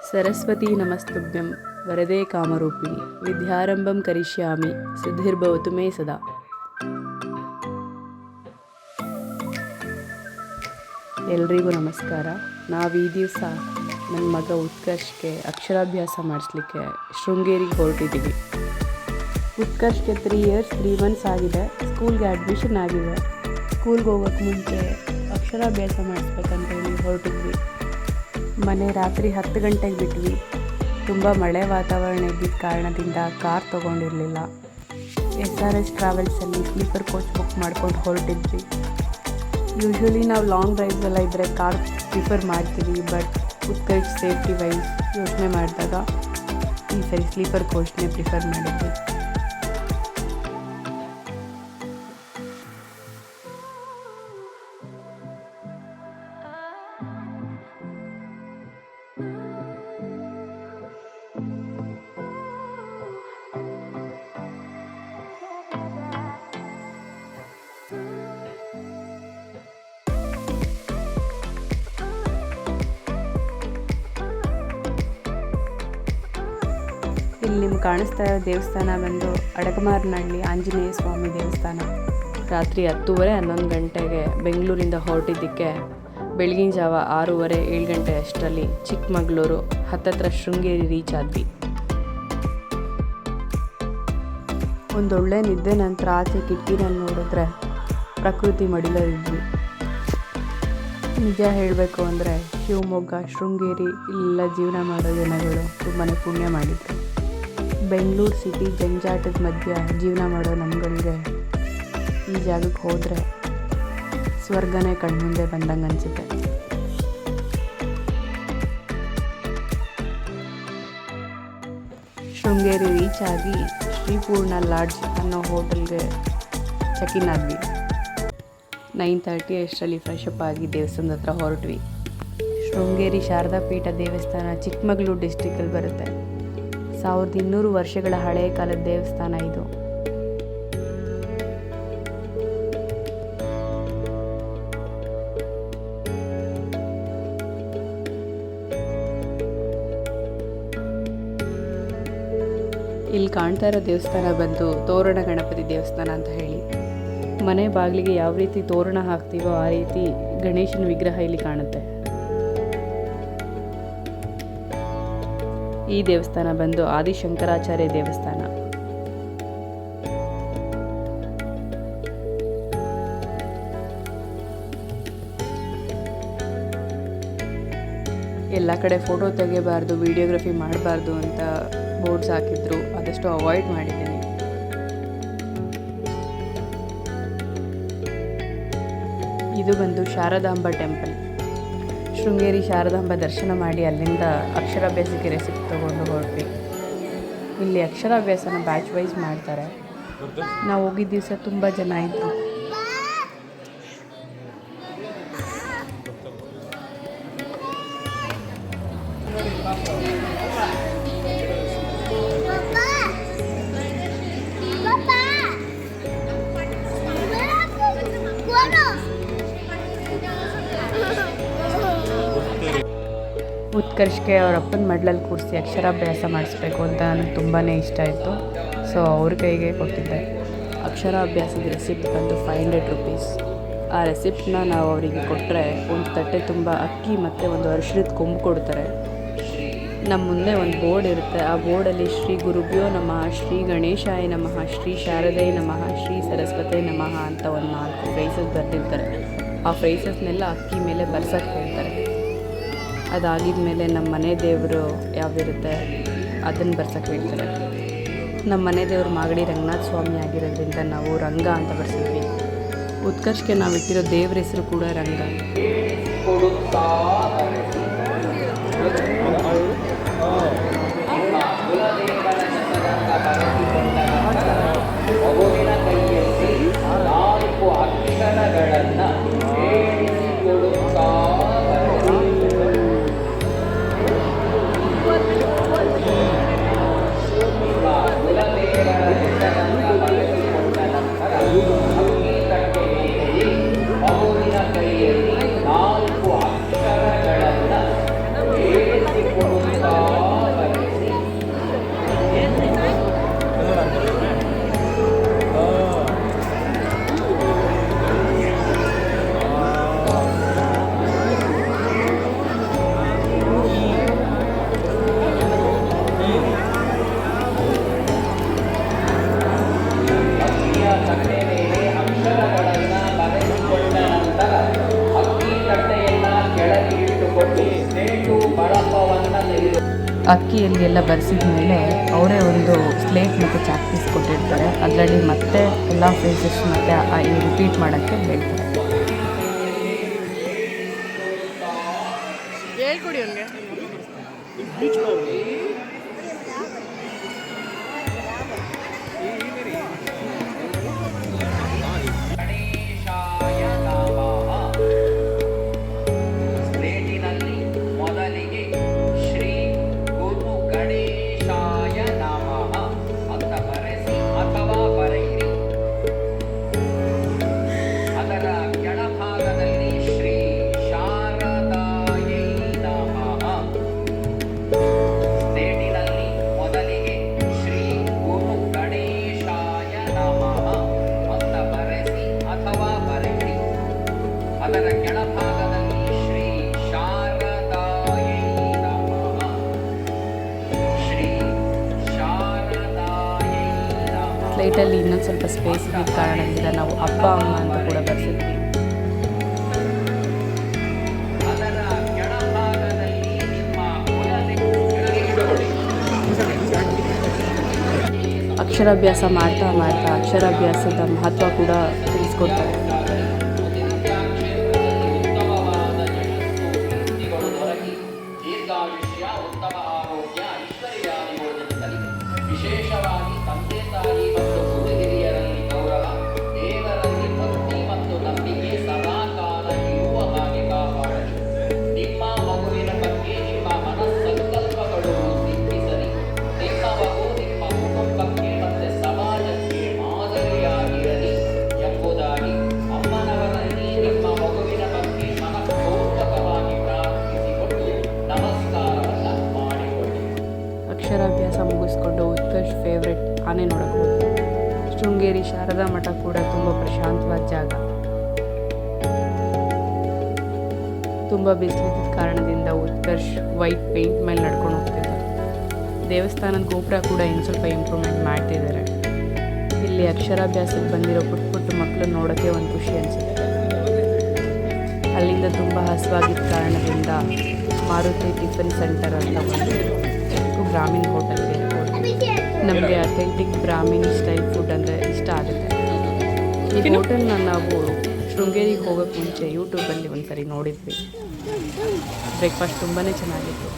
सरस्वती नमस्तुभ्यं वरदे कामरूपिणि विद्यारंभं करिष्यामि सिद्धिर्भवतु मे सदा. ಎಲ್ರಿಗೂ ನಮಸ್ಕಾರ. ನಾವು ಈ ದಿವಸ ನನ್ನ ಮಗ ಉತ್ಕರ್ಷ್ಗೆ ಅಕ್ಷರಾಭ್ಯಾಸ ಮಾಡಿಸ್ಲಿಕ್ಕೆ ಶೃಂಗೇರಿಗೆ ಹೊರಟಿದ್ದೀವಿ. ಉತ್ಕರ್ಷ್ಗೆ 3 ಇಯರ್ಸ್ 3 ಮಂತ್ಸ್ ಆಗಿದೆ. ಸ್ಕೂಲ್ಗೆ ಅಡ್ಮಿಷನ್ ಆಗಿದೆ. ಸ್ಕೂಲ್ಗೆ ಹೋಗೋಕ್ಕೆ ಮುಂಚೆ ಅಕ್ಷರಾಭ್ಯಾಸ ಮಾಡಿಸ್ಬೇಕಂತ ಹೇಳಿ ಹೊರಟಿದ್ವಿ. ಮನೆ ರಾತ್ರಿ 10 ಗಂಟೆಗೆ ಬಿಟ್ವಿ. ತುಂಬ ಮಳೆ ವಾತಾವರಣ ಇದ್ದಿದ್ದ ಕಾರಣದಿಂದ ಕಾರ್ ತೊಗೊಂಡಿರಲಿಲ್ಲ. SRS ಟ್ರಾವೆಲ್ಸಲ್ಲಿ ಸ್ಲೀಪರ್ ಕೋಚ್ ಬುಕ್ ಮಾಡ್ಕೊಂಡು ಹೊರಟಿದ್ವಿ. ಯೂಶ್ವಲಿ ನಾವು ಲಾಂಗ್ ಡ್ರೈವ್ಸ್ ಎಲ್ಲ ಇದ್ದರೆ ಕಾರ್ ಪ್ರಿಫರ್ ಮಾಡ್ತೀವಿ. ಬಟ್ ಉತ್ಕರ್ಷ್ ಸೇಫ್ಟಿ ವೈಸ್ ಯೋಚನೆ ಮಾಡಿದಾಗ ಈ ಸರಿ ಸ್ಲೀಪರ್ ಕೋಚ್ನೇ ಪ್ರಿಫರ್ ಮಾಡಿದ್ವಿ. ಇಲ್ಲಿ ನಿಮ್ಗೆ ಕಾಣಿಸ್ತಾ ಇರೋ ದೇವಸ್ಥಾನ ಬಂದು ಅಡಕಮಾರನಹಳ್ಳಿ ಆಂಜನೇಯ ಸ್ವಾಮಿ ದೇವಸ್ಥಾನ. ರಾತ್ರಿ 10:30 11 ಗಂಟೆಗೆ ಬೆಂಗಳೂರಿಂದ ಹೊರಟಿದ್ದಕ್ಕೆ ಬೆಳಗಿನ ಜಾವ 6:30 7 ಗಂಟೆ ಅಷ್ಟರಲ್ಲಿ ಚಿಕ್ಕಮಗಳೂರು ಹತ್ತತ್ರ ಶೃಂಗೇರಿ ರೀಚ್ ಆದ್ವಿ. ಒಂದೊಳ್ಳೆ ನಿದ್ದೆ ನಂತರ ಆಚೆ ಕಿಟಕಿನಲ್ಲಿ ನೋಡಿದ್ರೆ ಪ್ರಕೃತಿ ಮಡಿಲರಿದ್ವಿ. ನಿಜ ಹೇಳಬೇಕು ಅಂದರೆ ಶಿವಮೊಗ್ಗ ಶೃಂಗೇರಿ ಇಲ್ಲೆಲ್ಲ ಜೀವನ ಮಾಡೋ ಜನಗಳು ತುಂಬಾ ಪುಣ್ಯ ಮಾಡಿದ್ರು. ಬೆಂಗಳೂರು ಸಿಟಿ ಜಂಜಾಟದ ಮಧ್ಯ ಜೀವನ ಮಾಡೋ ನಮ್ಗಳಿಗೆ ಈ ಜಾಗಕ್ಕೆ ಹೋದರೆ ಸ್ವರ್ಗನೇ ಕಣ್ಮುಂದೆ ಬಂದಂಗೆ ಅನಿಸುತ್ತೆ. ಶೃಂಗೇರಿ ರೀಚ್ ಆಗಿ ಶ್ರೀಪೂರ್ಣ ಲಾಡ್ಜ್ ಅನ್ನೋ ಹೋಟೆಲ್ಗೆ ಚೆಕ್-ಇನ್ ಆದ್ವಿ. 9:30 ಅಷ್ಟರಲ್ಲಿ ಫ್ರೆಶ್ ಅಪ್ ಆಗಿ ದೇವಸ್ಥಾನದ ಹತ್ರ ಹೊರಟ್ವಿ. ಶೃಂಗೇರಿ ಶಾರದಾ ಪೀಠ ದೇವಸ್ಥಾನ ಚಿಕ್ಕಮಗಳೂರು ಡಿಸ್ಟ್ರಿಕ್ಟಲ್ಲಿ ಬರುತ್ತೆ. 1200 ವರ್ಷಗಳ ಹಳೆಯ ಕಾಲದ ದೇವಸ್ಥಾನ ಇದು. ಇಲ್ಲಿ ಕಾಣ್ತಾ ಇರೋ ದೇವಸ್ಥಾನ ಬಂದು ತೋರಣ ಗಣಪತಿ ದೇವಸ್ಥಾನ ಅಂತ ಹೇಳಿ. ಮನೆ ಬಾಗಿಲಿಗೆ ಯಾವ ರೀತಿ ತೋರಣ ಹಾಕ್ತೀವೋ ಆ ರೀತಿ ಗಣೇಶನ ವಿಗ್ರಹ ಇಲ್ಲಿ ಕಾಣುತ್ತೆ. ಈ ದೇವಸ್ಥಾನ ಬಂದು ಆದಿಶಂಕರಾಚಾರ್ಯ ದೇವಸ್ಥಾನ. ಎಲ್ಲ ಕಡೆ ಫೋಟೋ ತೆಗಿಬಾರ್ದು, ವಿಡಿಯೋಗ್ರಫಿ ಮಾಡಬಾರ್ದು ಅಂತ ಬೋರ್ಡ್ಸ್ ಹಾಕಿದ್ರು. ಆದಷ್ಟು ಅವಾಯ್ಡ್ ಮಾಡಿದ್ದೀನಿ. ಇದು ಬಂದು ಶಾರದಾಂಬ ಟೆಂಪಲ್. ಶೃಂಗೇರಿ ಶಾರದಾಂಬ ದರ್ಶನ ಮಾಡಿ ಅಲ್ಲಿಂದ ಅಕ್ಷರಾಭ್ಯಾಸಕ್ಕೆ ರೆಸಿಪ್ಟ್ ತೊಗೊಂಡು ಹೊರಟ್ವಿ. ಇಲ್ಲಿ ಅಕ್ಷರಾಭ್ಯಾಸನ ಬ್ಯಾಚ್ ವೈಸ್ ಮಾಡ್ತಾರೆ. ನಾವು ಹೋಗಿದ್ದ ದಿವಸ ತುಂಬ ಜನ ಇದ್ದರು. ಉತ್ಕರ್ಷ್ಗೆ ಅವ್ರ ಅಪ್ಪನ ಮಡ್ಲಲ್ಲಿ ಕೂರಿಸಿ ಅಕ್ಷರಾಭ್ಯಾಸ ಮಾಡಿಸ್ಬೇಕು ಅಂತ ನನಗೆ ತುಂಬಾ ಇಷ್ಟ ಆಯಿತು. ಸೊ ಅವ್ರ ಕೈಗೆ ಕೊಟ್ಟಿದ್ದೆ. ಅಕ್ಷರಾಭ್ಯಾಸದ ರೆಸಿಪ್ಟ್ ಬಂದು 500 ರೂಪೀಸ್. ಆ ರೆಸಿಪ್ಟನ್ನ ನಾವು ಅವರಿಗೆ ಕೊಟ್ಟರೆ ಒಂದು ತಟ್ಟೆ ತುಂಬ ಅಕ್ಕಿ ಮತ್ತು ಒಂದು ಅರಿಶಿಣದ ಕೊಂಬು ಕೊಡ್ತಾರೆ. ನಮ್ಮ ಮುಂದೆ ಒಂದು ಬೋರ್ಡ್ ಇರುತ್ತೆ. ಆ ಬೋರ್ಡಲ್ಲಿ ಶ್ರೀ ಗುರುಭ್ಯೋ ನಮಃ, ಶ್ರೀ ಗಣೇಶಾಯ ನಮಃ, ಶ್ರೀ ಶಾರದೆ ನಮಃ, ಶ್ರೀ ಸರಸ್ವತಿ ನಮಃ ಅಂತ ಒಂದು 4 ಫ್ರೈಸಸ್ ಬರೆದಿರ್ತಾರೆ. ಆ ಫ್ರೈಸಸ್ನೆಲ್ಲ ಅಕ್ಕಿ ಮೇಲೆ ಬರ್ಸೋಕ್ಕೆ ಹೇಳ್ತಾರೆ. ಅದಾಗಿದ ಮೇಲೆ ನಮ್ಮ ಮನೆ ದೇವರು ಯಾವಿರುತ್ತೆ ಅದನ್ನು ಬರ್ಸೋಕ್ಕೆ ಹೇಳ್ತಾರೆ. ನಮ್ಮ ಮನೆ ದೇವರು ಮಾಗಡಿ ರಂಗನಾಥ ಸ್ವಾಮಿ ಆಗಿರೋದ್ರಿಂದ ನಾವು ರಂಗ ಅಂತ ಬರ್ಸಿದ್ವಿ. ಉತ್ಕರ್ಷ್ಗೆ ನಾವು ಇಟ್ಟಿರೋ ದೇವ್ರ ಹೆಸರು ಕೂಡ ರಂಗ. ಮಗುವಿನ ಕೈಯಲ್ಲಿ 4 ಅಕ್ಷರಗಳನ್ನು ಅಕ್ಕಿಯಲ್ಲಿ ಎಲ್ಲ ಬರೆಸಿದ ಮೇಲೆ ಅವರೇ ಒಂದು ಸ್ಲೇಟ್ ಮತ್ತು ಚಾಕ್ ಪೀಸ್ ಕೊಟ್ಟಿರ್ತಾರೆ. ಅದರಲ್ಲಿ ಮತ್ತೆ ಎಲ್ಲ ಫೇಸಸ್ ಮತ್ತು ರಿಪೀಟ್ ಮಾಡೋಕ್ಕೆ ಹೇಳ್ತಾರೆ. ಹೇಳ್ಕೊಡಿ ಅವನಿಗೆ. ಸ್ಲೈಟಲ್ಲಿ ಇನ್ನೊಂದು ಸ್ವಲ್ಪ ಸ್ಪೇಸ್ ಇದ್ದ ಕಾರಣದಿಂದ ನಾವು ಅಪ್ಪ ಅಮ್ಮ ಅಂತ ಕೂಡ ಬರ್ಸಿದ್ವಿ. ಅಕ್ಷರಾಭ್ಯಾಸ ಮಾಡ್ತಾ ಮಾಡ್ತಾ ಅಕ್ಷರಾಭ್ಯಾಸದ ಮಹತ್ವ ಕೂಡ ತಿಳಿಸ್ಕೊಡ್ತಾರೆ. ವಿಶೇಷವಾಗಿ ತಂದೆ ತಾಯಿ ಮತ್ತು ಗುರು ಹಿರಿಯರಲ್ಲಿ ಗೌರವ, ದೇವರಲ್ಲಿ ಭಕ್ತಿ ಮತ್ತು ನಂಬಿಕೆ ಸದಾಕಾಲ ಇರುವ ಹಾಗೆ ಕಾಪಾಡಲಿ. ನಿಮ್ಮ ಮಗುವಿನ ಬಗ್ಗೆ ನಿಮ್ಮ ಮನಸ್ಸಂಕಲ್ಪಗಳು ಸಿದ್ಧಿಸಲಿ. ನಿಮ್ಮ ಮಗು ನಿಮ್ಮ ಕುಟುಂಬಕ್ಕೆ ಮತ್ತು ಸಮಾಜಕ್ಕೆ ಮಾದರಿಯಾಗಿರಲಿ ಎಂಬುದಾಗಿ ಅಮ್ಮನವರಲ್ಲಿ ನಿಮ್ಮ ಮಗುವಿನ ಬಗ್ಗೆ ಮನಪೂರ್ವಕವಾಗಿ ಪ್ರಾರ್ಥಿಸಿಕೊಂಡು ನಮಸ್ಕಾರವನ್ನು ಮಾಡಿಕೊಳ್ಳಿ. ಅಕ್ಷರಾಭ್ಯಾಸ ಮುಗಿಸ್ಕೊಂಡು ಉತ್ಕರ್ಷ್ ಫೇವ್ರೆಟ್ ಆನೆ ನೋಡಕ್ಕೆ ಹೋದ್ವಿ. ಶೃಂಗೇರಿ ಶಾರದಾ ಮಠ ಕೂಡ ತುಂಬ ಪ್ರಶಾಂತವಾದ ಜಾಗ. ತುಂಬ ಬಿಸಿಲಿದ್ದ ಕಾರಣದಿಂದ ಉತ್ಕರ್ಷ್ ವೈಟ್ ಪೇಂಟ್ ಮೇಲೆ ನಡ್ಕೊಂಡು ಹೋಗ್ತಿದ್ದ. ದೇವಸ್ಥಾನದ ಗೋಪುರ ಕೂಡ ಇನ್ನು ಸ್ವಲ್ಪ ಇಂಪ್ರೂವ್ಮೆಂಟ್ ಮಾಡ್ತಿದ್ದಾರೆ. ಇಲ್ಲಿ ಅಕ್ಷರಾಭ್ಯಾಸಕ್ಕೆ ಬಂದಿರೋ ಪುಟ್ಟ ಪುಟ್ಟ ಮಕ್ಕಳು ನೋಡೋಕ್ಕೆ ಒಂದು ಖುಷಿ ಅನಿಸುತ್ತೆ. ಅಲ್ಲಿಂದ ತುಂಬ ಹಸುವಾಗಿದ್ದ ಕಾರಣದಿಂದ ಮಾರುತಿ ಟಿಫನ್ ಸೆಂಟರ್ ಅಂತ ಒಂದು ಬ್ರಾಹ್ಮಿನ್ ಹೋಟೆಲ್ಗೆ ನಮಗೆ ಅಥೆಂಟಿಕ್ ಬ್ರಾಹ್ಮಿನ್ ಸ್ಟೈಲ್ ಫುಡ್ ಅಂದರೆ ಇಷ್ಟ ಆಗುತ್ತೆ. ಈ ಹೋಟೆಲ್ನ ನಾವು ಶೃಂಗೇರಿಗೆ ಹೋಗೋಕ್ಕೆ ಮುಂಚೆ ಯೂಟ್ಯೂಬಲ್ಲಿ ಒಂದು ಸರಿ ನೋಡಿದ್ವಿ. ಬ್ರೇಕ್ಫಾಸ್ಟ್ ತುಂಬಾ ಚೆನ್ನಾಗಿತ್ತು.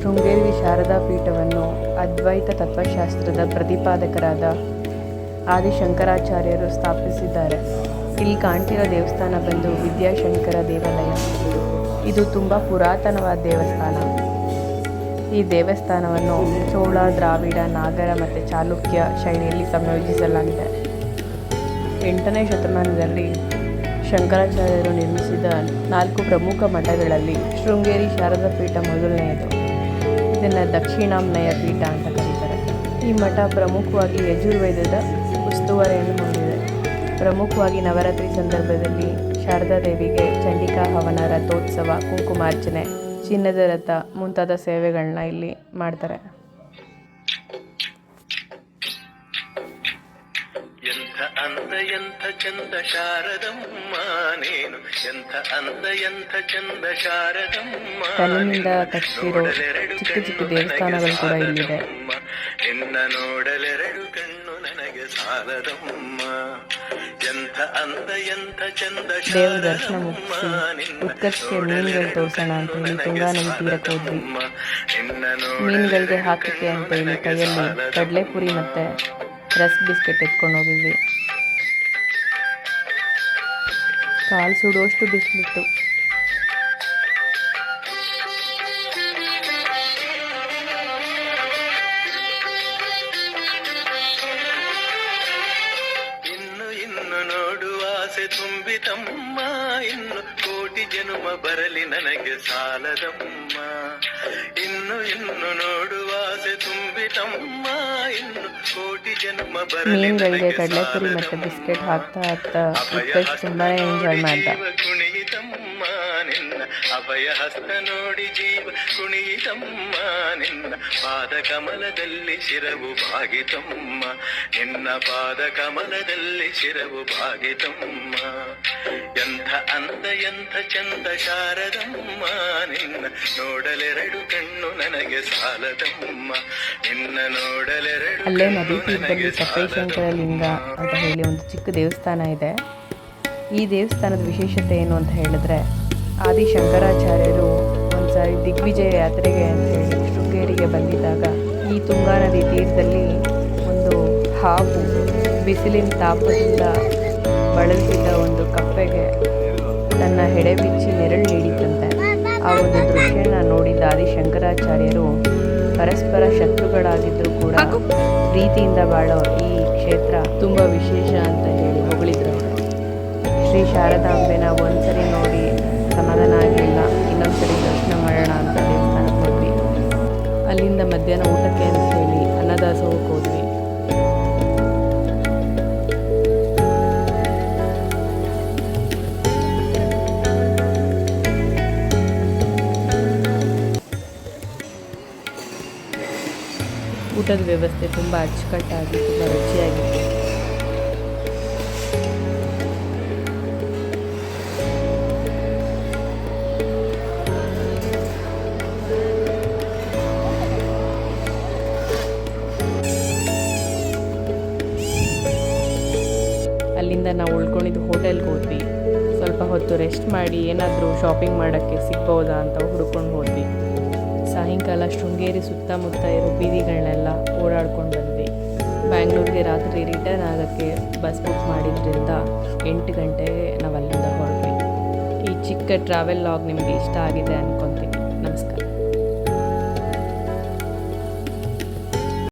ಶೃಂಗೇರಿ ಶಾರದಾ ಪೀಠವನ್ನು ಅದ್ವೈತ ತತ್ವಶಾಸ್ತ್ರದ ಪ್ರತಿಪಾದಕರಾದ ಆದಿಶಂಕರಾಚಾರ್ಯರು ಸ್ಥಾಪಿಸಿದ್ದಾರೆ. ಇಲ್ಲಿ ಕಾಣ್ತಿರೋ ದೇವಸ್ಥಾನ ಬಂದು ವಿದ್ಯಾಶಂಕರ ದೇವಾಲಯ. ಇದು ತುಂಬ ಪುರಾತನವಾದ ದೇವಸ್ಥಾನ. ಈ ದೇವಸ್ಥಾನವನ್ನು ಚೋಳ, ದ್ರಾವಿಡ, ನಾಗರ ಮತ್ತು ಚಾಲುಕ್ಯ ಶೈಲಿಯಲ್ಲಿ ಸಂಯೋಜಿಸಲಾಗಿದೆ. 8ನೇ ಶತಮಾನದಲ್ಲಿ ಶಂಕರಾಚಾರ್ಯರು ನಿರ್ಮಿಸಿದ 4 ಪ್ರಮುಖ ಮಠಗಳಲ್ಲಿ ಶೃಂಗೇರಿ ಶಾರದಾ ಪೀಠ ಮೊದಲನೆಯದು. ಇದನ್ನು ದಕ್ಷಿಣಾಮ್ನಾಯ ಪೀಠ ಅಂತ ಕರೀತಾರೆ. ಈ ಮಠ ಪ್ರಮುಖವಾಗಿ ಯಜುರ್ವೇದದ ಉಸ್ತುವಾರಿಯನ್ನು ಹೊಂದಿದೆ. ಪ್ರಮುಖವಾಗಿ ನವರಾತ್ರಿ ಸಂದರ್ಭದಲ್ಲಿ ಶಾರದಾ ದೇವಿಗೆ ಚಂಡಿಕಾ ಹವನ, ರಥೋತ್ಸವ, ಕುಂಕುಮಾರ್ಚನೆ, ಚಿನ್ನದ ರಥ ಮುಂತಾದ ಸೇವೆಗಳನ್ನ ಇಲ್ಲಿ ಮಾಡ್ತಾರೆ. ಎಂಥ ಚಂದ ಶಾರದಮ್ಮ ನೀನು, ಎಂಥ ಅಂದ ಎಂಥ ಚಂದ ಶಾರದಮ್ಮ. ಕಲ್ಲಿನಿಂದ ಕಟ್ಟಿರೋ ಚಿಕ್ಕ ಚಿಕ್ಕ ದೇವಸ್ಥಾನಗಳು ಕೂಡ ಇಲ್ಲಿದೆ. ನಿನ್ನ ನೋಡಲೆರಡು ಕಣ್ಣು ನನಗೆ ಸಾಲದಮ್ಮ. ಎಂಥ ಅಂದ ಎಂಥ ಚಂದ ದೇವರ ದರ್ಶನ ಮುಗಿಸಿ ಉತ್ಕರ್ಷಕ್ಕೆ ಮೀನುಗಳು ತೋರಿಸೋಣ ಅಂತ ಹೇಳಿ ತುಂಗಾ ನದಿ ತೀರಕ್ಕೆ ಹೋದ್ವಿ. ಮೀನುಗಳಿಗೆ ಹಾಕಕ್ಕೆ ಅಂತ ಹೇಳಿ ಕೈಯಲ್ಲಿ ಕಡಲೆಪುರಿ ಮತ್ತು ರಸ್ ಬಿಸ್ಕೆಟ್ ಎತ್ಕೊಂಡು ಹೋಗಿದ್ವಿ. ಕಾಲು ಸುಡುವಷ್ಟು ಬಿಸಿಲಿತ್ತು. ಇನ್ನು ಇನ್ನು ನೋಡುವ ಆಸೆ ತುಂಬಿತಮ್ಮ, ಇನ್ನು ಕೋಟಿ ಜನ್ಮ ಬರಲಿ ನನಗೆ ಸಾಲದಮ್ಮ. ಇನ್ನು ಇನ್ನು ನೋಡುವ ಆಸೆ ಕೋಟಿ ಜನ್ಮ ಬರಲಿ ಮೀನುಗಳಿಗೆ ನನಗೆ ಕಡಲೆಪುರಿ ಮತ್ತು ಬಿಸ್ಕೆಟ್ ಹಾಕ್ತಾ ಹಾಕ್ತಾ ಉತ್ಕರ್ಷ್ ತುಂಬಾ ಎಂಜಾಯ್ ಮಾಡ್ದ. ಕುಣಿಯಿತಮ್ಮ ನಿನ್ನ ಅಭಯ ಹಸ್ತ ನೋಡಿ ಜೀವ ಕುಣಿಯಿತಮ್ಮ ನಿನ್ನ ಪಾದ ಕಮಲದಲ್ಲಿ ಶಿರವು ಭಾಗಿತಮ್ಮ ನಿನ್ನ ಪಾದ ಕಮಲದಲ್ಲಿ ಶಿರವು ಭಾಗಿತಮ್ಮ ಎಂಥ ಅಂದ ಎಂಥ ಚಂದ ಶಾರದಮ್ಮ ನಿನ್ನ ನೋಡಲೆರಡು ಕಣ್ಣು ನನಗೆ ಸಾಲದಮ್ಮ ನಿನ್ನ ನೋಡಲೆರಡು ಅಲ್ಲೇ ನದಿ ತೀರದಲ್ಲಿ ಸಪ್ಪೇಶಂಕರ ಲಿಂಗ ಅಂತ ಹೇಳಿ ಒಂದು ಚಿಕ್ಕ ದೇವಸ್ಥಾನ ಇದೆ. ಈ ದೇವಸ್ಥಾನದ ವಿಶೇಷತೆ ಏನು ಅಂತ ಹೇಳಿದ್ರೆ, ಆದಿ ಶಂಕರಾಚಾರ್ಯರು ಒಂದ್ಸಾರಿ ದಿಗ್ವಿಜಯ ಯಾತ್ರೆಗೆ ಅಂತ ಹೇಳಿ ಶೃಂಗೇರಿಗೆ ಬಂದಿದ್ದಾಗ ಈ ತುಂಗಾ ನದಿ ತೀರದಲ್ಲಿ ಒಂದು ಹಾವು ಬಿಸಿಲಿನ ತಾಪದಿಂದ ಬಳಲ್ತಿದ್ದ ಒಂದು ಕಪ್ಪೆಗೆ ತನ್ನ ಹೆಡೆ ಬಿಚ್ಚಿ ನೆರಳು ನೀಡಿತಂತೆ. ಆ ಒಂದು ದೃಶ್ಯನ ನೋಡಿದ ಆದಿ ಶಂಕರಾಚಾರ್ಯರು ಪರಸ್ಪರ ಶತ್ರುಗಳಾಗಿದ್ದರೂ ಕೂಡ ಪ್ರೀತಿಯಿಂದ ಬಾಳೋ ಈ ಕ್ಷೇತ್ರ ತುಂಬ ವಿಶೇಷ ಅಂತ ಹೇಳಿ ಹೊಗಳಿದ್ರು. ಶ್ರೀ ಶಾರದಾಂಬೆನ ಒಂದ್ಸರಿ ನೋಡಿ ಸಮಾಧಾನ ಆಗಲಿಲ್ಲ, ಇನ್ನೊಂದ್ಸರಿ ದರ್ಶನ ಮಾಡೋಣ ಅಂತ ದೇವಸ್ಥಾನಕ್ಕೆ ಹೋದ್ವಿ. ಅಲ್ಲಿಂದ ಮಧ್ಯಾಹ್ನ ಊಟಕ್ಕೆ ಅಂತ ಹೇಳಿ ಅನ್ನದಾಸೋಹಕ್ಕೆ ಹೋದ್ವಿ. ಊಟದ ವ್ಯವಸ್ಥೆ ತುಂಬ ಅಚ್ಚುಕಟ್ಟಾಗಿ ತುಂಬ ರುಚಿಯಾಗಿತ್ತು. ಅಲ್ಲಿಂದ ನಾವು ಉಳ್ಕೊಂಡಿದ್ದು ಹೋಟೆಲ್ಗೆ ಹೋದ್ವಿ. ಸ್ವಲ್ಪ ಹೊತ್ತು ರೆಸ್ಟ್ ಮಾಡಿ ಏನಾದರೂ ಶಾಪಿಂಗ್ ಮಾಡೋಕ್ಕೆ ಸಿಗ್ಬೋದಾ ಅಂತ ಹುಡ್ಕೊಂಡು ಹೋದ್ವಿ. ಸಾಯಂಕಾಲ ಶೃಂಗೇರಿ ಸುತ್ತಮುತ್ತ ಇರೋ ಬೀದಿಗಳನ್ನೆಲ್ಲ ಓಡಾಡ್ಕೊಂಡು ಬಂದ್ವಿ. ಬ್ಯಾಂಗ್ಳೂರಿಗೆ ರಾತ್ರಿ ರಿಟರ್ನ್ ಆಗೋಕ್ಕೆ ಬಸ್ ಬುಕ್ ಮಾಡಿದ್ರಿಂದ 8 ಗಂಟೆಗೆ ನಾವು ಅಲ್ಲಿಂದ ಹೊರಟ್ವಿ. ಈ ಚಿಕ್ಕ ಟ್ರಾವೆಲ್ ಲಾಗ್ ನಿಮಗೆ ಇಷ್ಟ ಆಗಿದೆ ಅಂದ್ಕೊತೀನಿ.